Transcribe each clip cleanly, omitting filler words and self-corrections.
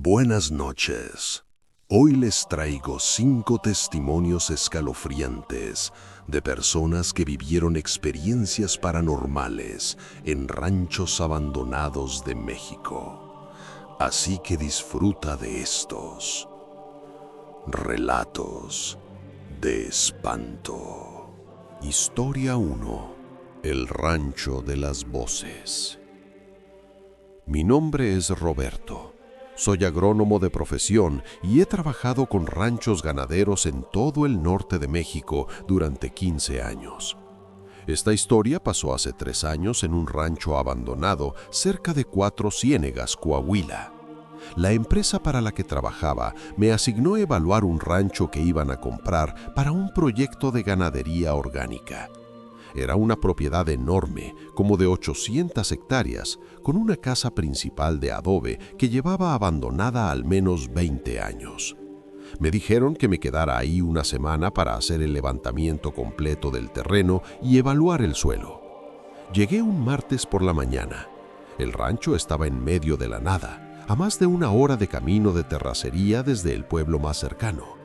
Buenas noches. Hoy les traigo 5 testimonios escalofriantes de personas que vivieron experiencias paranormales en ranchos abandonados de México. Así que disfruta de estos relatos de espanto. Historia 1. El rancho de las voces. Mi nombre es Roberto. Soy agrónomo de profesión y he trabajado con ranchos ganaderos en todo el norte de México durante 15 años. Esta historia pasó hace 3 años en un rancho abandonado cerca de Cuatro Ciénegas, Coahuila. La empresa para la que trabajaba me asignó evaluar un rancho que iban a comprar para un proyecto de ganadería orgánica. Era una propiedad enorme, como de 800 hectáreas, con una casa principal de adobe que llevaba abandonada al menos 20 años. Me dijeron que me quedara ahí una semana para hacer el levantamiento completo del terreno y evaluar el suelo. Llegué un martes por la mañana. El rancho estaba en medio de la nada, a más de 1 hora de camino de terracería desde el pueblo más cercano.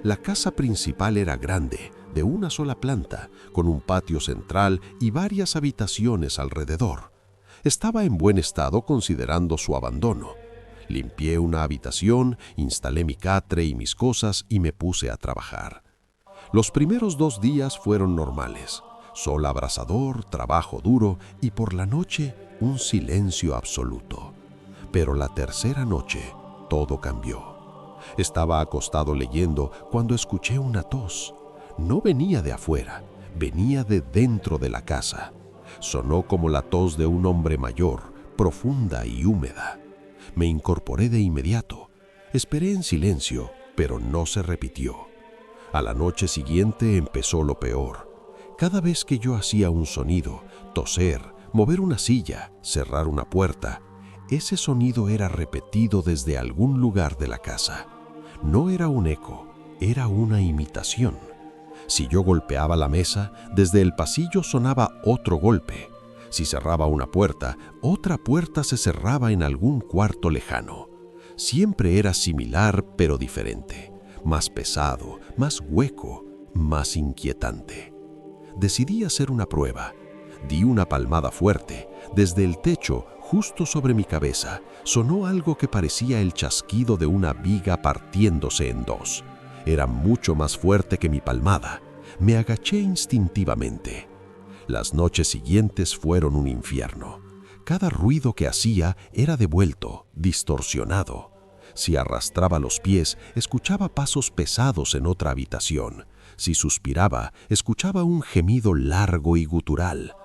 La casa principal era grande, de una sola planta, con un patio central y varias habitaciones alrededor. Estaba en buen estado considerando su abandono. Limpié una habitación, instalé mi catre y mis cosas y me puse a trabajar. Los primeros 2 días fueron normales. Sol abrasador, trabajo duro y por la noche un silencio absoluto. Pero la tercera noche todo cambió. Estaba acostado leyendo cuando escuché una tos. No venía de afuera, venía de dentro de la casa. Sonó como la tos de un hombre mayor, profunda y húmeda. Me incorporé de inmediato. Esperé en silencio, pero no se repitió. A la noche siguiente empezó lo peor. Cada vez que yo hacía un sonido, toser, mover una silla, cerrar una puerta, ese sonido era repetido desde algún lugar de la casa. No era un eco, era una imitación. Si yo golpeaba la mesa, desde el pasillo sonaba otro golpe. Si cerraba una puerta, otra puerta se cerraba en algún cuarto lejano. Siempre era similar pero diferente, más pesado, más hueco, más inquietante. Decidí hacer una prueba. Di una palmada fuerte. Desde el techo, justo sobre mi cabeza, sonó algo que parecía el chasquido de una viga partiéndose en 2. Era mucho más fuerte que mi palmada. Me agaché instintivamente. Las noches siguientes fueron un infierno. Cada ruido que hacía era devuelto, distorsionado. Si arrastraba los pies, escuchaba pasos pesados en otra habitación. Si suspiraba, escuchaba un gemido largo y gutural.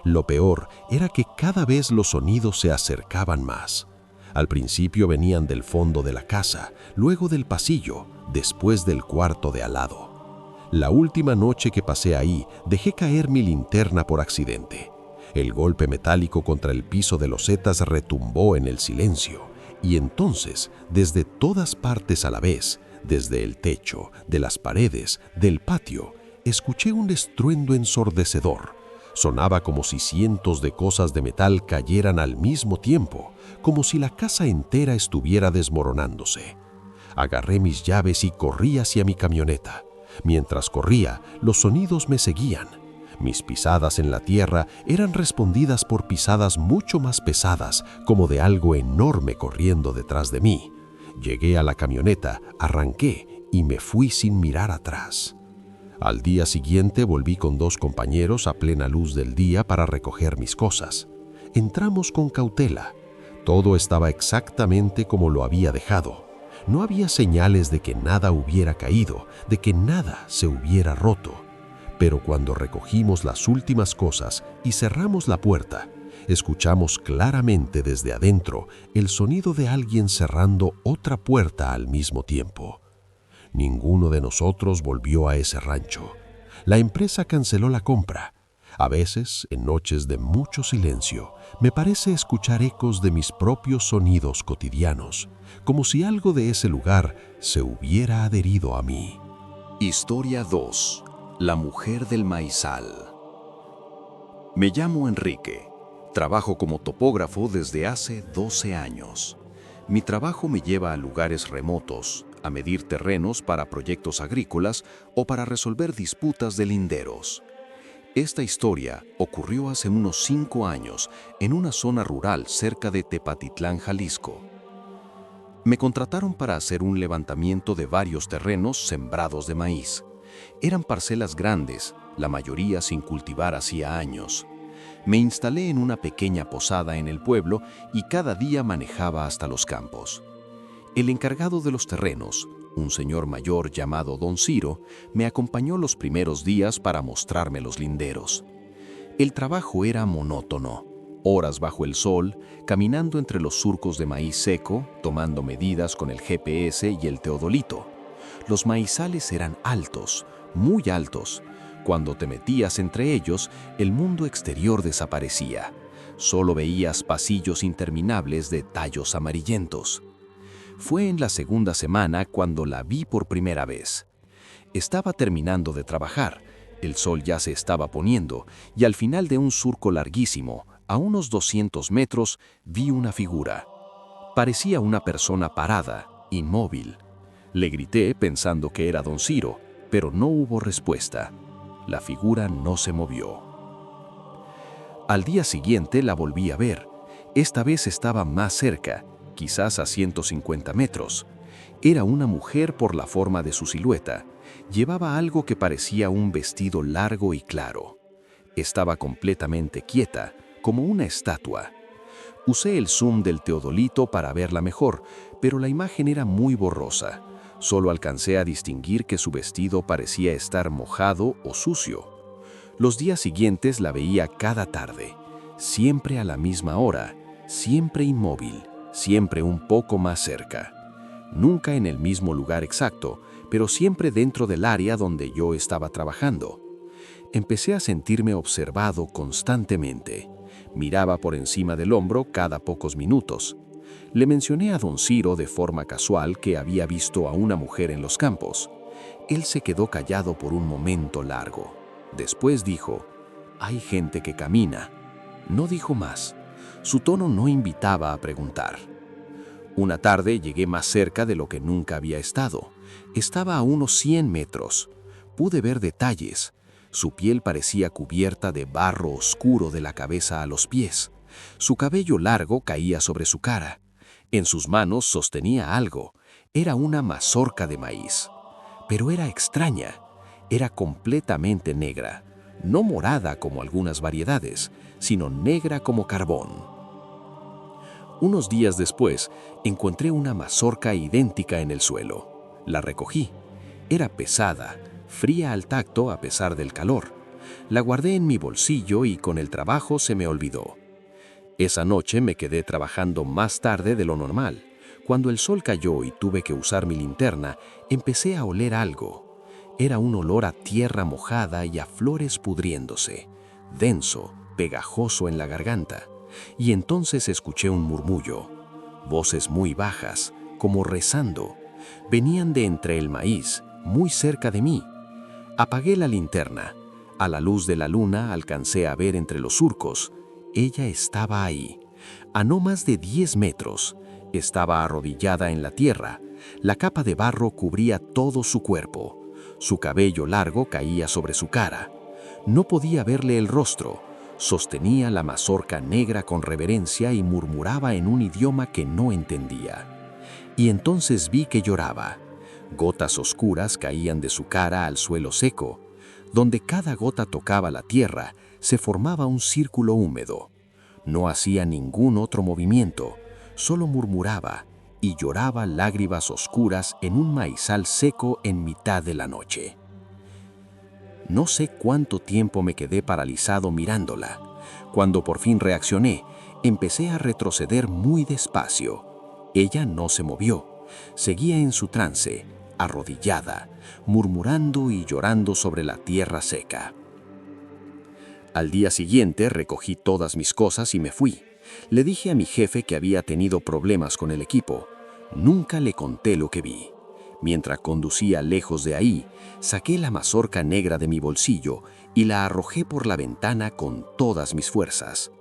Lo peor era que cada vez los sonidos se acercaban más. Al principio venían del fondo de la casa, luego del pasillo, después del cuarto de al lado. La última noche que pasé ahí, dejé caer mi linterna por accidente. El golpe metálico contra el piso de losetas retumbó en el silencio, y entonces, desde todas partes a la vez, desde el techo, de las paredes, del patio, escuché un estruendo ensordecedor. Sonaba como si cientos de cosas de metal cayeran al mismo tiempo, como si la casa entera estuviera desmoronándose. Agarré mis llaves y corrí hacia mi camioneta. Mientras corría, los sonidos me seguían. Mis pisadas en la tierra eran respondidas por pisadas mucho más pesadas, como de algo enorme corriendo detrás de mí. Llegué a la camioneta, arranqué y me fui sin mirar atrás. Al día siguiente volví con 2 compañeros a plena luz del día para recoger mis cosas. Entramos con cautela. Todo estaba exactamente como lo había dejado. No había señales de que nada hubiera caído, de que nada se hubiera roto. Pero cuando recogimos las últimas cosas y cerramos la puerta, escuchamos claramente desde adentro el sonido de alguien cerrando otra puerta al mismo tiempo. Ninguno de nosotros volvió a ese rancho. La empresa canceló la compra. A veces, en noches de mucho silencio, me parece escuchar ecos de mis propios sonidos cotidianos, como si algo de ese lugar se hubiera adherido a mí. Historia 2. La mujer del maizal. Me llamo Enrique. Trabajo como topógrafo desde hace 12 años. Mi trabajo me lleva a lugares remotos, a medir terrenos para proyectos agrícolas o para resolver disputas de linderos. Esta historia ocurrió hace unos 5 años en una zona rural cerca de Tepatitlán, Jalisco. Me contrataron para hacer un levantamiento de varios terrenos sembrados de maíz. Eran parcelas grandes, la mayoría sin cultivar hacía años. Me instalé en una pequeña posada en el pueblo y cada día manejaba hasta los campos. El encargado de los terrenos, un señor mayor llamado Don Ciro, me acompañó los primeros días para mostrarme los linderos. El trabajo era monótono, horas bajo el sol, caminando entre los surcos de maíz seco, tomando medidas con el GPS y el teodolito. Los maizales eran altos, muy altos. Cuando te metías entre ellos, el mundo exterior desaparecía. Solo veías pasillos interminables de tallos amarillentos. Fue en la segunda semana cuando la vi por primera vez. Estaba terminando de trabajar, el sol ya se estaba poniendo, y al final de un surco larguísimo, a unos 200 metros, vi una figura. Parecía una persona parada, inmóvil. Le grité pensando que era Don Ciro, pero no hubo respuesta. La figura no se movió. Al día siguiente la volví a ver. Esta vez estaba más cerca, quizás a 150 metros. Era una mujer por la forma de su silueta. Llevaba algo que parecía un vestido largo y claro. Estaba completamente quieta, como una estatua. Usé el zoom del teodolito para verla mejor, pero la imagen era muy borrosa. Solo alcancé a distinguir que su vestido parecía estar mojado o sucio. Los días siguientes la veía cada tarde, siempre a la misma hora, siempre inmóvil, siempre un poco más cerca. Nunca en el mismo lugar exacto, pero siempre dentro del área donde yo estaba trabajando. Empecé a sentirme observado constantemente. Miraba por encima del hombro cada pocos minutos. Le mencioné a Don Ciro de forma casual que había visto a una mujer en los campos. Él se quedó callado por un momento largo. Después dijo, «Hay gente que camina». No dijo más. Su tono no invitaba a preguntar. Una tarde llegué más cerca de lo que nunca había estado. Estaba a unos 100 metros. Pude ver detalles. Su piel parecía cubierta de barro oscuro de la cabeza a los pies. Su cabello largo caía sobre su cara. En sus manos sostenía algo. Era una mazorca de maíz. Pero era extraña. Era completamente negra. No morada como algunas variedades, sino negra como carbón. Unos días después, encontré una mazorca idéntica en el suelo. La recogí. Era pesada, fría al tacto a pesar del calor. La guardé en mi bolsillo y con el trabajo se me olvidó. Esa noche me quedé trabajando más tarde de lo normal. Cuando el sol cayó y tuve que usar mi linterna, empecé a oler algo. Era un olor a tierra mojada y a flores pudriéndose, denso, pegajoso en la garganta. Y entonces escuché un murmullo. Voces muy bajas, como rezando. Venían de entre el maíz, muy cerca de mí. Apagué la linterna. A la luz de la luna alcancé a ver entre los surcos. Ella estaba ahí, a no más de 10 metros. Estaba arrodillada en la tierra. La capa de barro cubría todo su cuerpo. Su cabello largo caía sobre su cara. No podía verle el rostro. Sostenía la mazorca negra con reverencia y murmuraba en un idioma que no entendía. Y entonces vi que lloraba. Gotas oscuras caían de su cara al suelo seco. Donde cada gota tocaba la tierra, se formaba un círculo húmedo. No hacía ningún otro movimiento, solo murmuraba y lloraba lágrimas oscuras en un maizal seco en mitad de la noche. No sé cuánto tiempo me quedé paralizado mirándola. Cuando por fin reaccioné, empecé a retroceder muy despacio. Ella no se movió, seguía en su trance, arrodillada, murmurando y llorando sobre la tierra seca. Al día siguiente recogí todas mis cosas y me fui. Le dije a mi jefe que había tenido problemas con el equipo. Nunca le conté lo que vi. Mientras conducía lejos de ahí, saqué la mazorca negra de mi bolsillo y la arrojé por la ventana con todas mis fuerzas.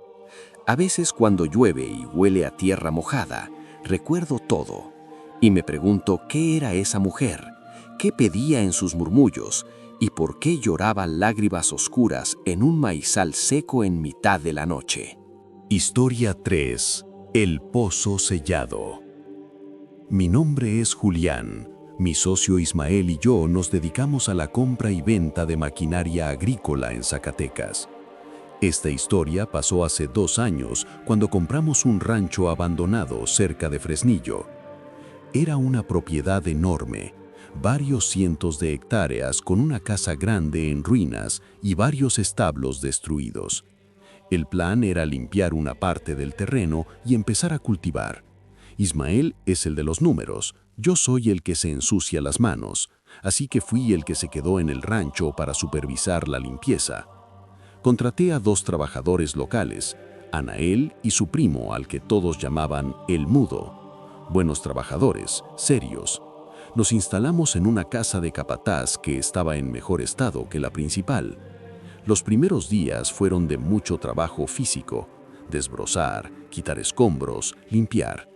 A veces cuando llueve y huele a tierra mojada, Recuerdo todo, y me pregunto qué era esa mujer, qué pedía en sus murmullos, y por qué lloraba lágrimas oscuras en un maizal seco en mitad de la noche. Historia 3. El pozo sellado. Mi nombre es Julián. Mi socio Ismael y yo nos dedicamos a la compra y venta de maquinaria agrícola en Zacatecas. Esta historia pasó hace 2 años cuando compramos un rancho abandonado cerca de Fresnillo. Era una propiedad enorme, varios cientos de hectáreas con una casa grande en ruinas y varios establos destruidos. El plan era limpiar una parte del terreno y empezar a cultivar. Ismael es el de los números, yo soy el que se ensucia las manos, así que fui el que se quedó en el rancho para supervisar la limpieza. Contraté a 2 trabajadores locales, Anael y su primo al que todos llamaban El Mudo. Buenos trabajadores, serios. Nos instalamos en una casa de capataz que estaba en mejor estado que la principal. Los primeros días fueron de mucho trabajo físico, desbrozar, quitar escombros, limpiar.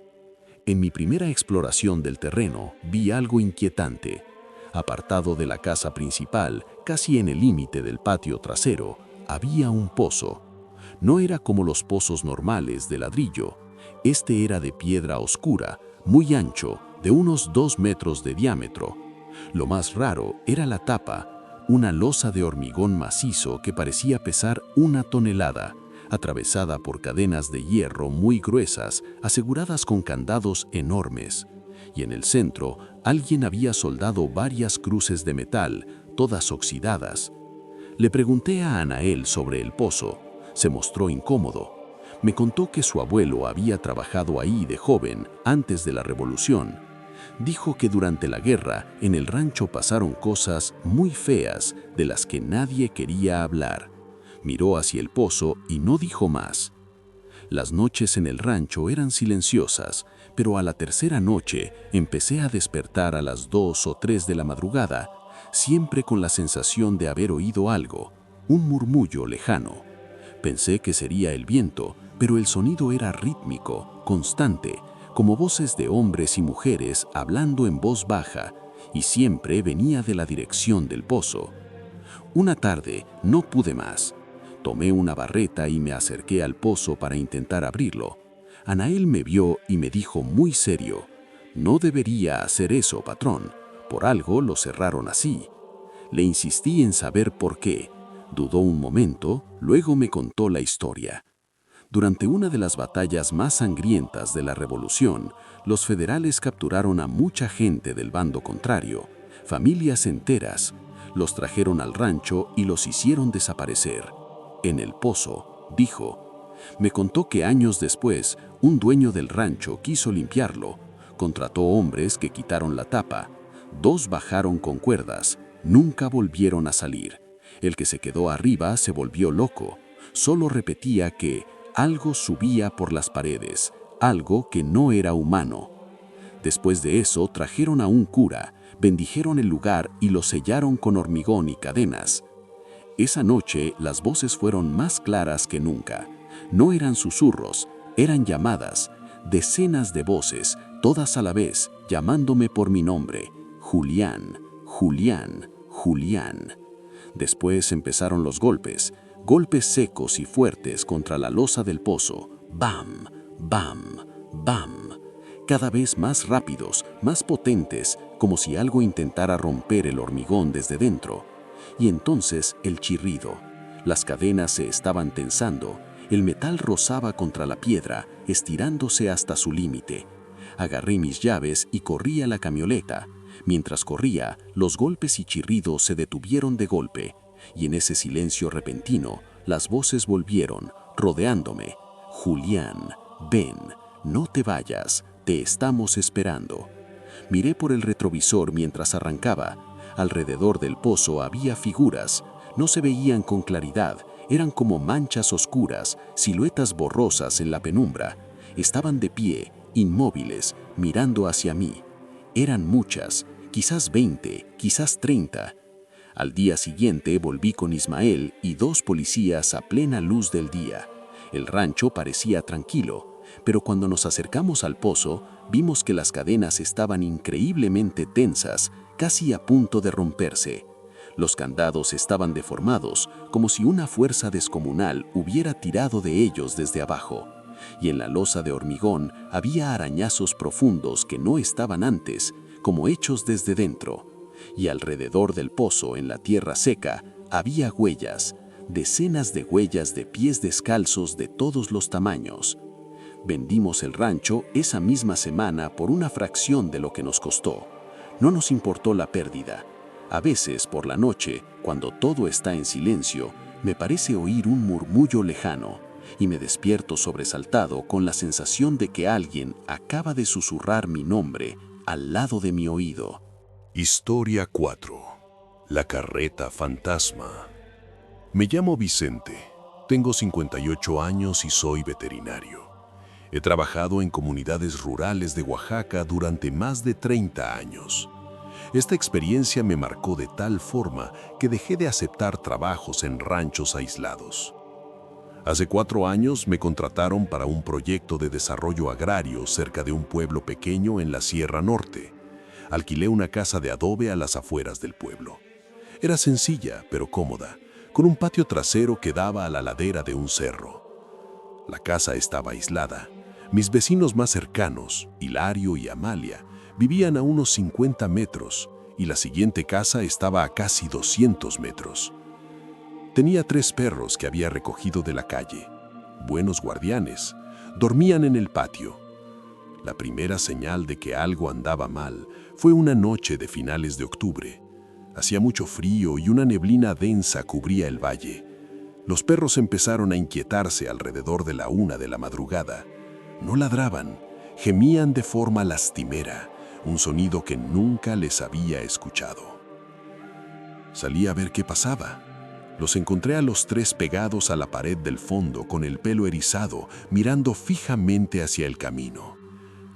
En mi primera exploración del terreno vi algo inquietante. Apartado de la casa principal, casi en el límite del patio trasero, había un pozo. No era como los pozos normales de ladrillo. Este era de piedra oscura, muy ancho, de unos 2 metros de diámetro. Lo más raro era la tapa, una losa de hormigón macizo que parecía pesar 1 tonelada, atravesada por cadenas de hierro muy gruesas, aseguradas con candados enormes. Y en el centro, alguien había soldado varias cruces de metal, todas oxidadas. Le pregunté a Anael sobre el pozo. Se mostró incómodo. Me contó que su abuelo había trabajado ahí de joven, antes de la Revolución. Dijo que durante la guerra, en el rancho pasaron cosas muy feas de las que nadie quería hablar. Miró hacia el pozo y no dijo más. Las noches en el rancho eran silenciosas, pero a la tercera noche empecé a despertar a las 2 o 3 de la madrugada, siempre con la sensación de haber oído algo, un murmullo lejano. Pensé que sería el viento, pero el sonido era rítmico, constante, como voces de hombres y mujeres hablando en voz baja, y siempre venía de la dirección del pozo. Una tarde no pude más. Tomé una barreta y me acerqué al pozo para intentar abrirlo. Anael me vio y me dijo muy serio: «No debería hacer eso, patrón. Por algo lo cerraron así». Le insistí en saber por qué. Dudó un momento, luego me contó la historia. Durante una de las batallas más sangrientas de la Revolución, los federales capturaron a mucha gente del bando contrario, familias enteras. Los trajeron al rancho y los hicieron desaparecer. En el pozo, dijo. Me contó que años después, un dueño del rancho quiso limpiarlo. Contrató hombres que quitaron la tapa. 2 bajaron con cuerdas. Nunca volvieron a salir. El que se quedó arriba se volvió loco. Solo repetía que algo subía por las paredes, algo que no era humano. Después de eso trajeron a un cura, bendijeron el lugar y lo sellaron con hormigón y cadenas. Esa noche las voces fueron más claras que nunca. No eran susurros, eran llamadas, decenas de voces, todas a la vez, llamándome por mi nombre: Julián, Julián, Julián. Después empezaron los golpes, golpes secos y fuertes contra la losa del pozo. Bam, bam, bam. Cada vez más rápidos, más potentes, como si algo intentara romper el hormigón desde dentro. Y entonces el chirrido. Las cadenas se estaban tensando, el metal rozaba contra la piedra, estirándose hasta su límite. Agarré mis llaves y corrí a la camioneta. Mientras corría, los golpes y chirridos se detuvieron de golpe, y en ese silencio repentino, las voces volvieron, rodeándome. Julián, ven, no te vayas, te estamos esperando. Miré por el retrovisor mientras arrancaba. Alrededor del pozo había figuras. No se veían con claridad, eran como manchas oscuras, siluetas borrosas en la penumbra. Estaban de pie, inmóviles, mirando hacia mí. Eran muchas, quizás 20, quizás 30. Al día siguiente volví con Ismael y 2 policías a plena luz del día. El rancho parecía tranquilo. pero cuando nos acercamos al pozo, vimos que las cadenas estaban increíblemente tensas, casi a punto de romperse. Los candados estaban deformados, como si una fuerza descomunal hubiera tirado de ellos desde abajo. Y en la losa de hormigón había arañazos profundos que no estaban antes, como hechos desde dentro. Y alrededor del pozo, en la tierra seca, había huellas, decenas de huellas de pies descalzos de todos los tamaños. Vendimos el rancho esa misma semana por una fracción de lo que nos costó. No nos importó la pérdida. A veces, por la noche, cuando todo está en silencio, me parece oír un murmullo lejano y me despierto sobresaltado con la sensación de que alguien acaba de susurrar mi nombre al lado de mi oído. Historia 4. La carreta fantasma. Me llamo Vicente, tengo 58 años y soy veterinario. He trabajado en comunidades rurales de Oaxaca durante más de 30 años. Esta experiencia me marcó de tal forma que dejé de aceptar trabajos en ranchos aislados. Hace 4 años me contrataron para un proyecto de desarrollo agrario cerca de un pueblo pequeño en la Sierra Norte. Alquilé una casa de adobe a las afueras del pueblo. Era sencilla, pero cómoda, con un patio trasero que daba a la ladera de un cerro. La casa estaba aislada. Mis vecinos más cercanos, Hilario y Amalia, vivían a unos 50 metros y la siguiente casa estaba a casi 200 metros. Tenía 3 perros que había recogido de la calle, buenos guardianes, dormían en el patio. La primera señal de que algo andaba mal fue una noche de finales de octubre. Hacía mucho frío y una neblina densa cubría el valle. Los perros empezaron a inquietarse alrededor de la 1 de la madrugada. No ladraban, gemían de forma lastimera, un sonido que nunca les había escuchado. Salí a ver qué pasaba. Los encontré a los 3 pegados a la pared del fondo con el pelo erizado, mirando fijamente hacia el camino.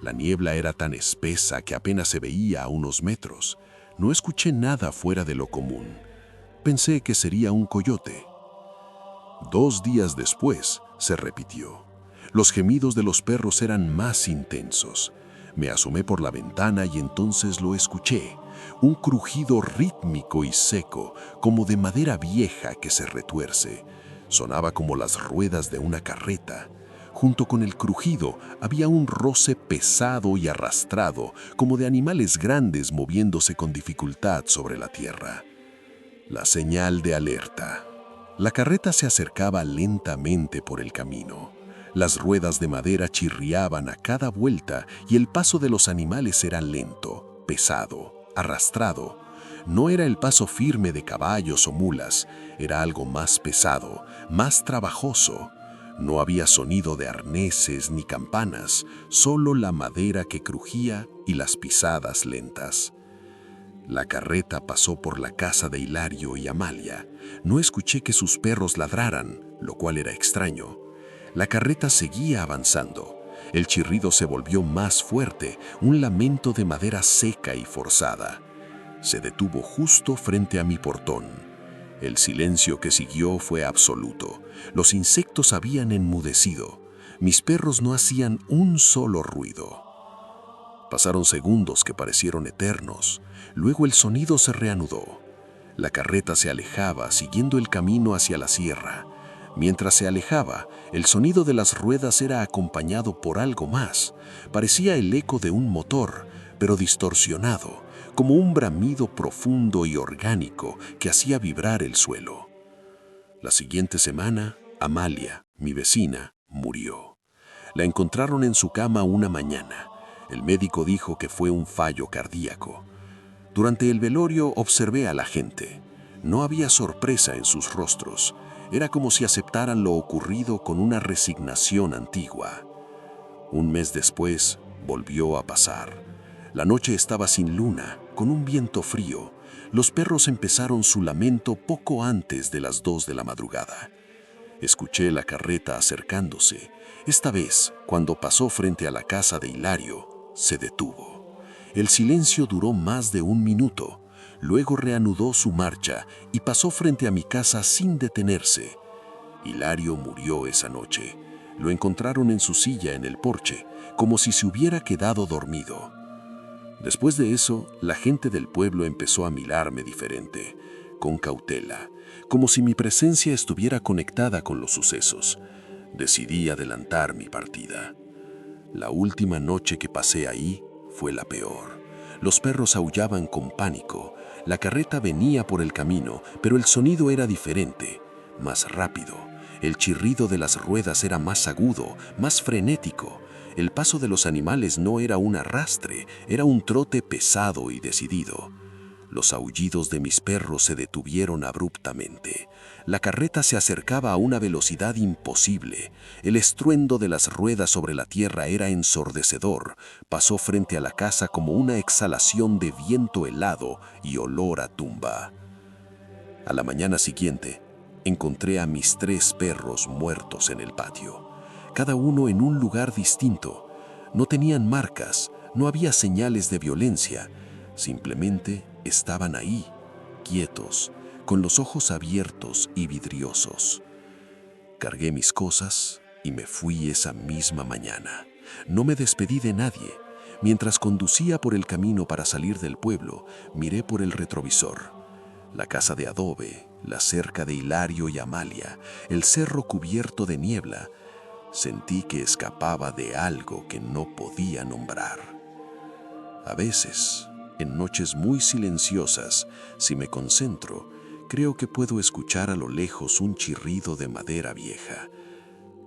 La niebla era tan espesa que apenas se veía a unos metros. No escuché nada fuera de lo común. Pensé que sería un coyote. 2 días después, se repitió. Los gemidos de los perros eran más intensos. Me asomé por la ventana y entonces lo escuché. Un crujido rítmico y seco, como de madera vieja que se retuerce. Sonaba como las ruedas de una carreta. Junto con el crujido había un roce pesado y arrastrado, como de animales grandes moviéndose con dificultad sobre la tierra. La señal de alerta. La carreta se acercaba lentamente por el camino. Las ruedas de madera chirriaban a cada vuelta y el paso de los animales era lento, pesado, arrastrado. No era el paso firme de caballos o mulas, era algo más pesado, más trabajoso. No había sonido de arneses ni campanas, solo la madera que crujía y las pisadas lentas. La carreta pasó por la casa de Hilario y Amalia. No escuché que sus perros ladraran, lo cual era extraño. La carreta seguía avanzando. El chirrido se volvió más fuerte, un lamento de madera seca y forzada. Se detuvo justo frente a mi portón. El silencio que siguió fue absoluto. Los insectos habían enmudecido. Mis perros no hacían un solo ruido. Pasaron segundos que parecieron eternos. Luego el sonido se reanudó. La carreta se alejaba, siguiendo el camino hacia la sierra. Mientras se alejaba, el sonido de las ruedas era acompañado por algo más. Parecía el eco de un motor, pero distorsionado, como un bramido profundo y orgánico que hacía vibrar el suelo. La siguiente semana, Amalia, mi vecina, murió. La encontraron en su cama una mañana. El médico dijo que fue un fallo cardíaco. Durante el velorio observé a la gente. No había sorpresa en sus rostros. Era como si aceptaran lo ocurrido con una resignación antigua. Un mes después, volvió a pasar. La noche estaba sin luna, con un viento frío. Los perros empezaron su lamento poco antes de las 2 de la madrugada. Escuché la carreta acercándose. Esta vez, cuando pasó frente a la casa de Hilario, se detuvo. El silencio duró más de 1 minuto. Luego reanudó su marcha y pasó frente a mi casa sin detenerse. Hilario murió esa noche. Lo encontraron en su silla en el porche, como si se hubiera quedado dormido. Después de eso, la gente del pueblo empezó a mirarme diferente, con cautela, como si mi presencia estuviera conectada con los sucesos. Decidí adelantar mi partida. La última noche que pasé ahí fue la peor. Los perros aullaban con pánico. La carreta venía por el camino, pero el sonido era diferente, más rápido. El chirrido de las ruedas era más agudo, más frenético. El paso de los animales no era un arrastre, era un trote pesado y decidido. Los aullidos de mis perros se detuvieron abruptamente. La carreta se acercaba a una velocidad imposible. El estruendo de las ruedas sobre la tierra era ensordecedor. Pasó frente a la casa como una exhalación de viento helado y olor a tumba. A la mañana siguiente, encontré a mis 3 perros muertos en el patio, cada uno en un lugar distinto. No tenían marcas, no había señales de violencia, simplemente estaban ahí, quietos, con los ojos abiertos y vidriosos. Cargué mis cosas y me fui esa misma mañana. No me despedí de nadie. Mientras conducía por el camino para salir del pueblo, miré por el retrovisor. La casa de adobe, la cerca de Hilario y Amalia, el cerro cubierto de niebla. Sentí que escapaba de algo que no podía nombrar. A veces, en noches muy silenciosas, si me concentro, creo que puedo escuchar a lo lejos un chirrido de madera vieja,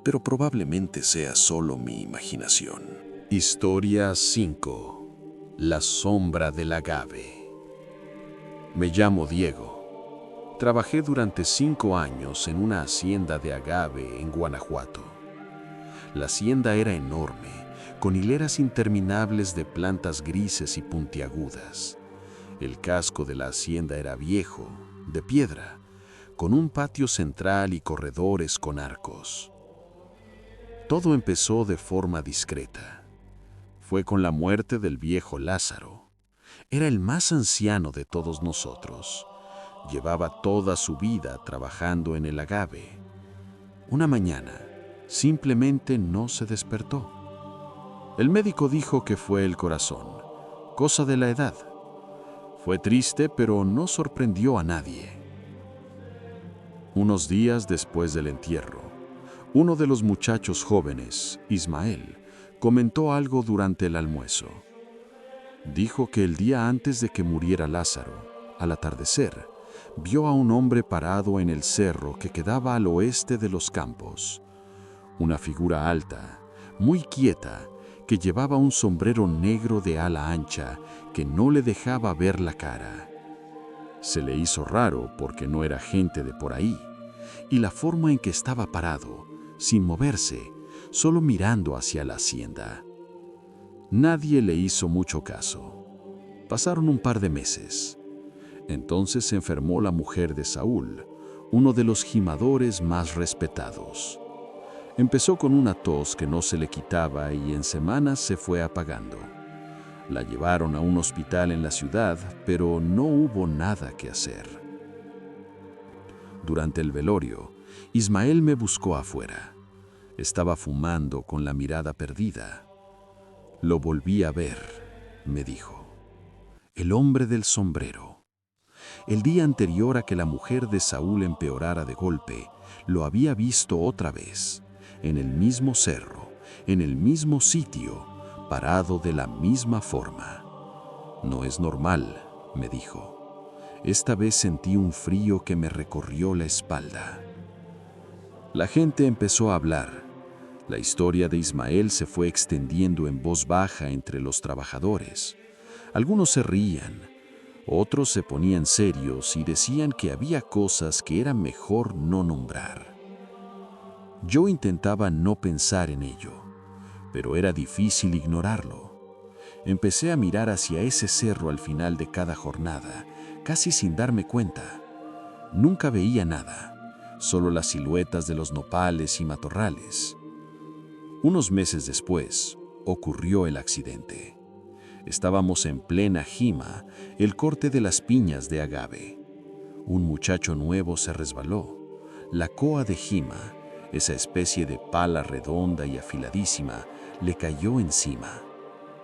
pero probablemente sea solo mi imaginación. Historia 5. La sombra del agave. Me llamo Diego. Trabajé durante 5 años en una hacienda de agave en Guanajuato. La hacienda era enorme, con hileras interminables de plantas grises y puntiagudas. El casco de la hacienda era viejo, de piedra, con un patio central y corredores con arcos. Todo empezó de forma discreta. Fue con la muerte del viejo Lázaro. Era el más anciano de todos nosotros. Llevaba toda su vida trabajando en el agave. Una mañana, simplemente no se despertó. El médico dijo que fue el corazón, cosa de la edad. Fue triste, pero no sorprendió a nadie. Unos días después del entierro, uno de los muchachos jóvenes, Ismael, comentó algo durante el almuerzo. Dijo que el día antes de que muriera Lázaro, al atardecer, vio a un hombre parado en el cerro que quedaba al oeste de los campos. Una figura alta, muy quieta, que llevaba un sombrero negro de ala ancha que no le dejaba ver la cara. Se le hizo raro porque no era gente de por ahí, y la forma en que estaba parado, sin moverse, solo mirando hacia la hacienda. Nadie le hizo mucho caso. Pasaron un par de meses. Entonces se enfermó la mujer de Saúl, uno de los gimadores más respetados. Empezó con una tos que no se le quitaba y en semanas se fue apagando. La llevaron a un hospital en la ciudad, pero no hubo nada que hacer. Durante el velorio, Ismael me buscó afuera. Estaba fumando con la mirada perdida. Lo volví a ver, me dijo. El hombre del sombrero. El día anterior a que la mujer de Saúl empeorara de golpe, lo había visto otra vez, en el mismo cerro, en el mismo sitio, parado de la misma forma. No es normal, me dijo. Esta vez sentí un frío que me recorrió la espalda. La gente empezó a hablar. La historia de Ismael se fue extendiendo en voz baja entre los trabajadores. Algunos se reían, otros se ponían serios y decían que había cosas que era mejor no nombrar. Yo intentaba no pensar en ello, pero era difícil ignorarlo. Empecé a mirar hacia ese cerro al final de cada jornada, casi sin darme cuenta. Nunca veía nada, solo las siluetas de los nopales y matorrales. Unos meses después, ocurrió el accidente. Estábamos en plena jima, el corte de las piñas de agave. Un muchacho nuevo se resbaló. La coa de jima, Esa especie de pala redonda y afiladísima le cayó encima.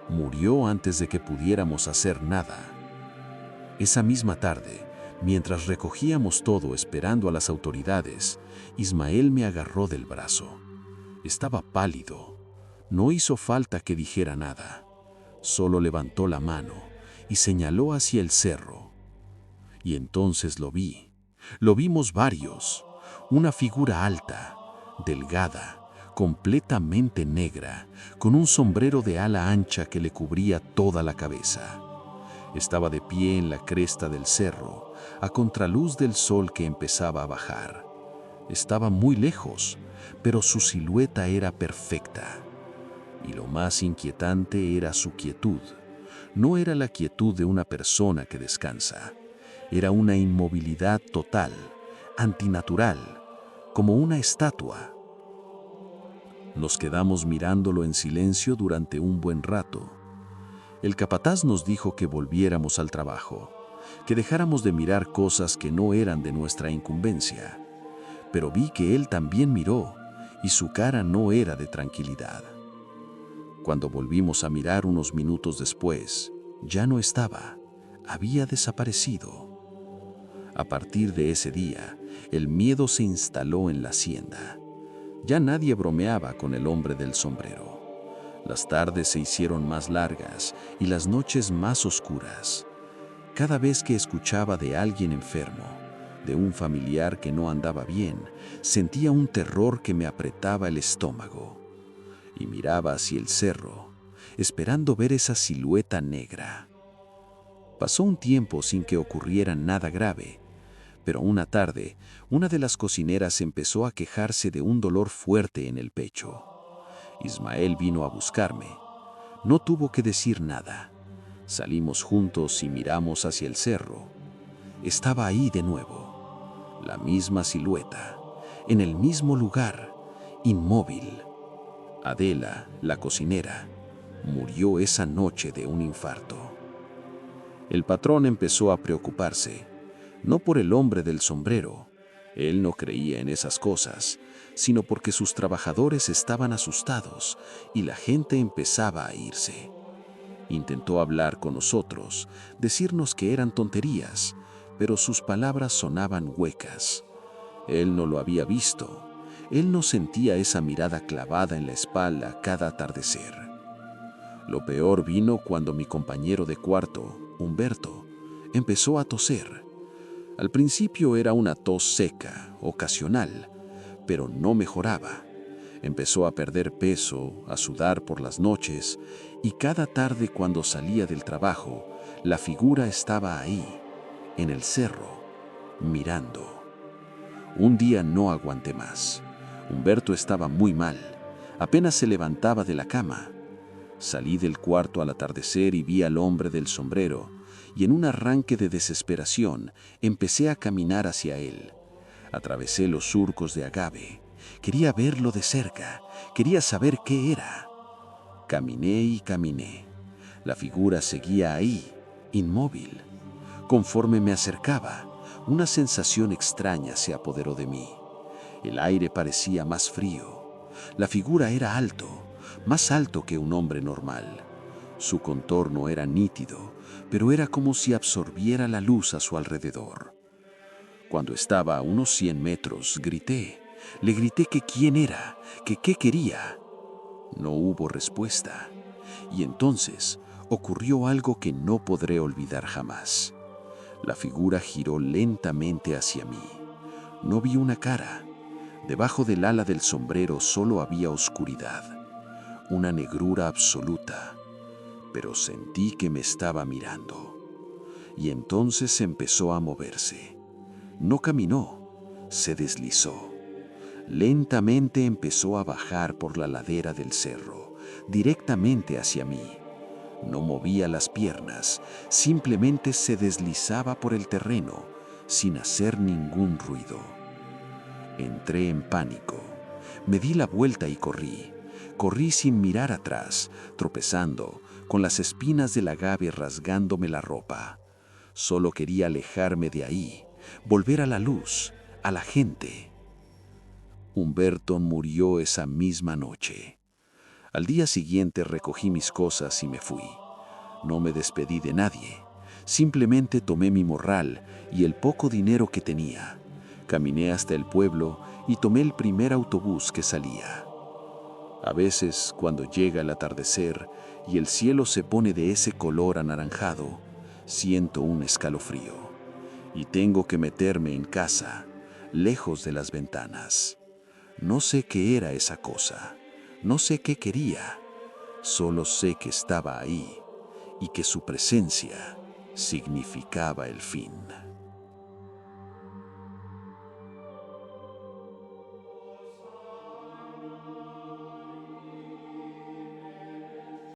Murió antes de que pudiéramos hacer nada. Esa misma tarde, mientras recogíamos todo esperando a las autoridades, Ismael me agarró del brazo. Estaba pálido. No hizo falta que dijera nada. Solo levantó la mano y señaló hacia el cerro. Y entonces lo vi. Lo vimos varios. Una figura alta, delgada, completamente negra, con un sombrero de ala ancha que le cubría toda la cabeza. Estaba de pie en la cresta del cerro, a contraluz del sol que empezaba a bajar. Estaba muy lejos, pero su silueta era perfecta. Y lo más inquietante era su quietud. No era la quietud de una persona que descansa. Era una inmovilidad total, antinatural, como una estatua. Nos quedamos mirándolo en silencio durante un buen rato. El capataz nos dijo que volviéramos al trabajo, que dejáramos de mirar cosas que no eran de nuestra incumbencia. Pero vi que él también miró, y su cara no era de tranquilidad. Cuando volvimos a mirar unos minutos después, ya no estaba, había desaparecido. A partir de ese día, el miedo se instaló en la hacienda. Ya nadie bromeaba con el hombre del sombrero. Las tardes se hicieron más largas y las noches más oscuras. Cada vez que escuchaba de alguien enfermo, de un familiar que no andaba bien, sentía un terror que me apretaba el estómago. Y miraba hacia el cerro, esperando ver esa silueta negra. Pasó un tiempo sin que ocurriera nada grave, pero una tarde, una de las cocineras empezó a quejarse de un dolor fuerte en el pecho. Ismael vino a buscarme. No tuvo que decir nada. Salimos juntos y miramos hacia el cerro. Estaba ahí de nuevo, la misma silueta, en el mismo lugar, inmóvil. Adela, la cocinera, murió esa noche de un infarto. El patrón empezó a preocuparse, no por el hombre del sombrero, él no creía en esas cosas, sino porque sus trabajadores estaban asustados y la gente empezaba a irse. Intentó hablar con nosotros, decirnos que eran tonterías, pero sus palabras sonaban huecas. Él no lo había visto, él no sentía esa mirada clavada en la espalda cada atardecer. Lo peor vino cuando mi compañero de cuarto, Humberto, empezó a toser. Al principio era una tos seca, ocasional, pero no mejoraba. Empezó a perder peso, a sudar por las noches, y cada tarde cuando salía del trabajo, la figura estaba ahí, en el cerro, mirando. Un día no aguanté más. Humberto estaba muy mal, apenas se levantaba de la cama. Salí del cuarto al atardecer y vi al hombre del sombrero, y en un arranque de desesperación empecé a caminar hacia él. Atravesé los surcos de agave. Quería verlo de cerca, quería saber qué era. Caminé y caminé. La figura seguía ahí, inmóvil. Conforme me acercaba, una sensación extraña se apoderó de mí. El aire parecía más frío. La figura era alto, más alto que un hombre normal. Su contorno era nítido, pero era como si absorbiera la luz a su alrededor. Cuando estaba a unos 100 metros, grité. Le grité que quién era, que qué quería. No hubo respuesta. Y entonces ocurrió algo que no podré olvidar jamás. La figura giró lentamente hacia mí. No vi una cara. Debajo del ala del sombrero solo había oscuridad, una negrura absoluta, pero sentí que me estaba mirando. Y entonces empezó a moverse. No caminó, se deslizó. Lentamente empezó a bajar por la ladera del cerro, directamente hacia mí. No movía las piernas, simplemente se deslizaba por el terreno, sin hacer ningún ruido. Entré en pánico. Me di la vuelta y corrí. Corrí sin mirar atrás, tropezando, con las espinas del agave rasgándome la ropa. Solo quería alejarme de ahí, volver a la luz, a la gente. Humberto murió esa misma noche. Al día siguiente recogí mis cosas y me fui. No me despedí de nadie. Simplemente tomé mi morral y el poco dinero que tenía. Caminé hasta el pueblo y tomé el primer autobús que salía. A veces, cuando llega el atardecer y el cielo se pone de ese color anaranjado, siento un escalofrío y tengo que meterme en casa, lejos de las ventanas. No sé qué era esa cosa, no sé qué quería, solo sé que estaba ahí y que su presencia significaba el fin.